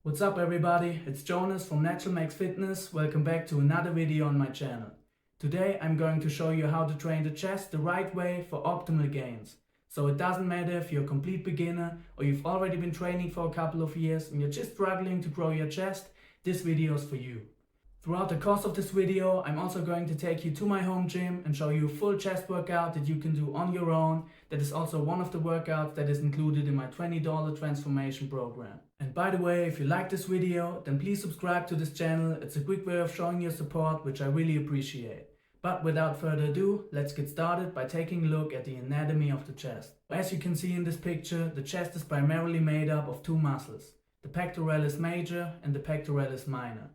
What's up everybody, it's Jonas from Natural Max Fitness. Welcome back to another video on my channel. Today I'm going to show you how to train the chest the right way for optimal gains. So it doesn't matter if you're a complete beginner or you've already been training for a couple of years and you're just struggling to grow your chest, this video is for you. Throughout the course of this video, I'm also going to take you to my home gym and show you a full chest workout that you can do on your own. That is also one of the workouts that is included in my $20 transformation program. And by the way, if you like this video, then please subscribe to this channel. It's a quick way of showing your support, which I really appreciate. But without further ado, let's get started by taking a look at the anatomy of the chest. As you can see in this picture, the chest is primarily made up of two muscles, the pectoralis major and the pectoralis minor.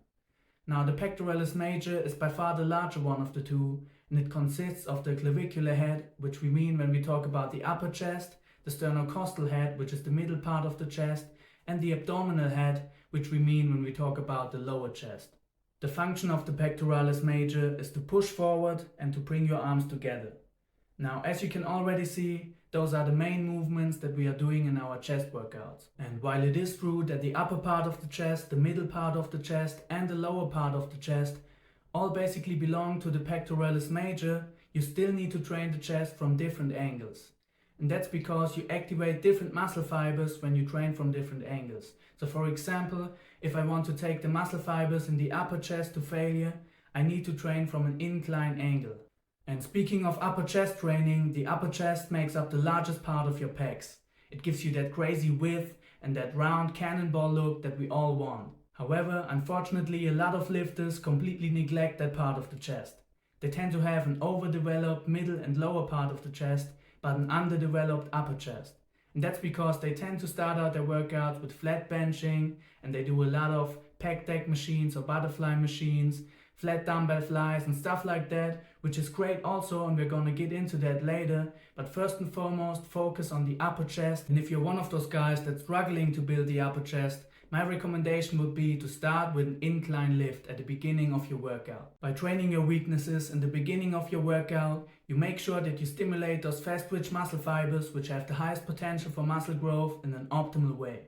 Now the pectoralis major is by far the larger one of the two, and it consists of the clavicular head, which we mean when we talk about the upper chest, the sternocostal head, which is the middle part of the chest, and the abdominal head, which we mean when we talk about the lower chest. The function of the pectoralis major is to push forward and to bring your arms together. Now, as you can already see, those are the main movements that we are doing in our chest workouts. And while it is true that the upper part of the chest, the middle part of the chest and the lower part of the chest all basically belong to the pectoralis major, you still need to train the chest from different angles. And that's because you activate different muscle fibers when you train from different angles. So for example, if I want to take the muscle fibers in the upper chest to failure, I need to train from an incline angle. And speaking of upper chest training, the upper chest makes up the largest part of your pecs. It gives you that crazy width and that round cannonball look that we all want. However, unfortunately, a lot of lifters completely neglect that part of the chest. They tend to have an overdeveloped middle and lower part of the chest, but an underdeveloped upper chest. And that's because they tend to start out their workouts with flat benching, and they do a lot of pec deck machines or butterfly machines, flat dumbbell flies and stuff like that, which is great also, and we're gonna get into that later. But first and foremost, focus on the upper chest. And if you're one of those guys that's struggling to build the upper chest, my recommendation would be to start with an incline lift at the beginning of your workout. By training your weaknesses in the beginning of your workout, you make sure that you stimulate those fast twitch muscle fibers which have the highest potential for muscle growth in an optimal way.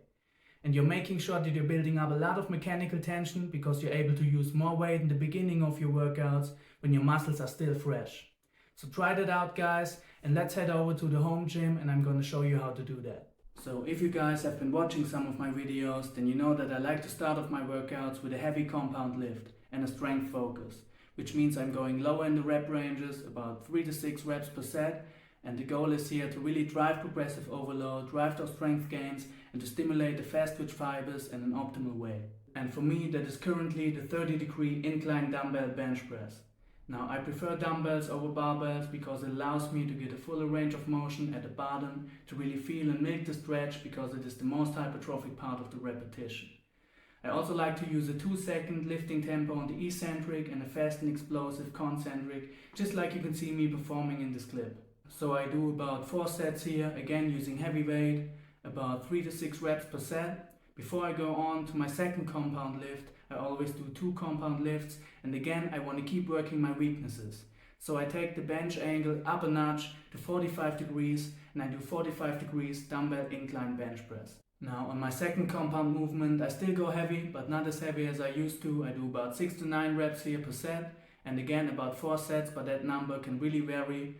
And you're making sure that you're building up a lot of mechanical tension because you're able to use more weight in the beginning of your workouts when your muscles are still fresh. So try that out guys, and let's head over to the home gym and I'm going to show you how to do that. So if you guys have been watching some of my videos, then you know that I like to start off my workouts with a heavy compound lift and a strength focus, which means I'm going lower in the rep ranges, about 3 to 6 reps per set, and the goal is here to really drive progressive overload, drive those strength gains, and to stimulate the fast twitch fibers in an optimal way. And for me, that is currently the 30-degree incline dumbbell bench press. Now, I prefer dumbbells over barbells because it allows me to get a fuller range of motion at the bottom, to really feel and milk the stretch because it is the most hypertrophic part of the repetition. I also like to use a 2-second lifting tempo on the eccentric and a fast and explosive concentric, just like you can see me performing in this clip. So I do about 4 sets here, again using heavy weight, about 3 to 6 reps per set. Before I go on to my second compound lift, I always do 2 compound lifts, and again I want to keep working my weaknesses. So I take the bench angle up a notch to 45 degrees and I do 45 degrees dumbbell incline bench press. Now on my second compound movement I still go heavy, but not as heavy as I used to. I do about 6 to 9 reps here per set, and again about 4 sets, but that number can really vary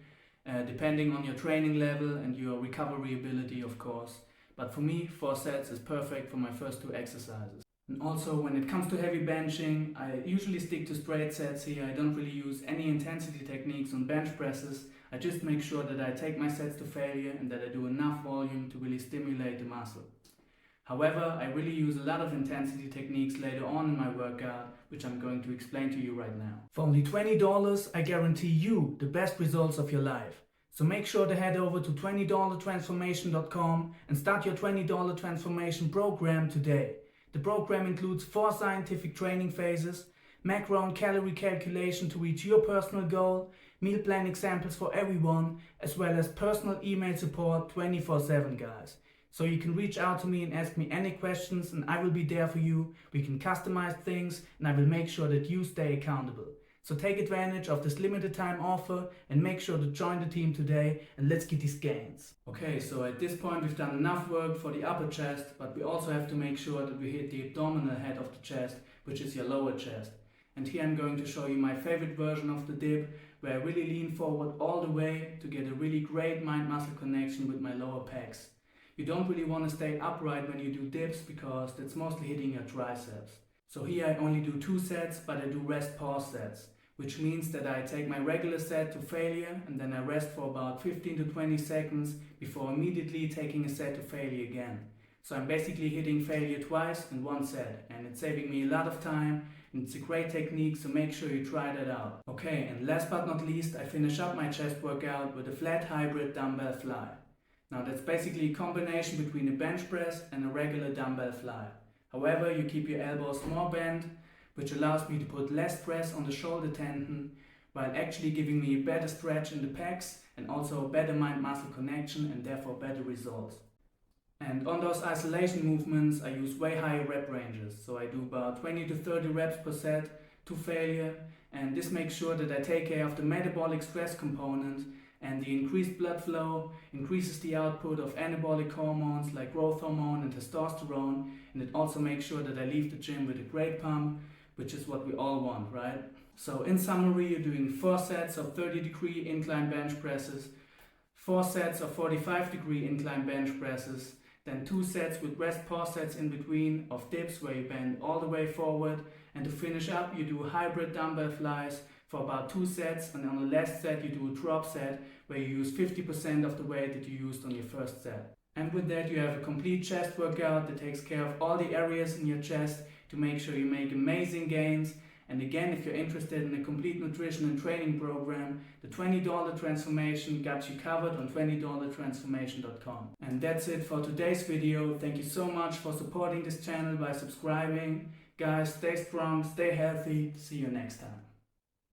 depending on your training level and your recovery ability of course. But for me, 4 sets is perfect for my first 2 exercises. And also when it comes to heavy benching, I usually stick to straight sets here. I don't really use any intensity techniques on bench presses. I just make sure that I take my sets to failure and that I do enough volume to really stimulate the muscle. However, I really use a lot of intensity techniques later on in my workout, which I'm going to explain to you right now. For only $20, I guarantee you the best results of your life. So make sure to head over to $20transformation.com and start your $20 transformation program today. The program includes 4 scientific training phases, macro and calorie calculation to reach your personal goal, meal plan examples for everyone, as well as personal email support 24/7 guys. So you can reach out to me and ask me any questions and I will be there for you. We can customize things and I will make sure that you stay accountable. So take advantage of this limited time offer and make sure to join the team today, and let's get these gains. Okay, so at this point we've done enough work for the upper chest, but we also have to make sure that we hit the abdominal head of the chest, which is your lower chest. And here I'm going to show you my favorite version of the dip, where I really lean forward all the way to get a really great mind-muscle connection with my lower pecs. You don't really want to stay upright when you do dips because that's mostly hitting your triceps. So here I only do 2 sets, but I do rest pause sets, which means that I take my regular set to failure and then I rest for about 15 to 20 seconds before immediately taking a set to failure again. So I'm basically hitting failure twice in 1 set, and it's saving me a lot of time, and it's a great technique, so make sure you try that out. Okay, and last but not least, I finish up my chest workout with a flat hybrid dumbbell fly. Now that's basically a combination between a bench press and a regular dumbbell fly. However, you keep your elbows more bent, which allows me to put less press on the shoulder tendon, while actually giving me a better stretch in the pecs and also a better mind-muscle connection and therefore better results. And on those isolation movements, I use way higher rep ranges. So I do about 20 to 30 reps per set to failure, and this makes sure that I take care of the metabolic stress component, and the increased blood flow increases the output of anabolic hormones like growth hormone and testosterone, and it also makes sure that I leave the gym with a great pump, which is what we all want, right? So in summary, you're doing 4 sets of 30-degree incline bench presses, 4 sets of 45-degree incline bench presses, then 2 sets with rest pause sets in between of dips where you bend all the way forward, and to finish up you do hybrid dumbbell flies for about 2 sets, and on the last set you do a drop set where you use 50% of the weight that you used on your first set. And with that you have a complete chest workout that takes care of all the areas in your chest to make sure you make amazing gains. And again, if you're interested in a complete nutrition and training program, the $20 transformation got you covered on $20transformation.com. And that's it for today's video. Thank you so much for supporting this channel by subscribing. Guys, stay strong, stay healthy. See you next time.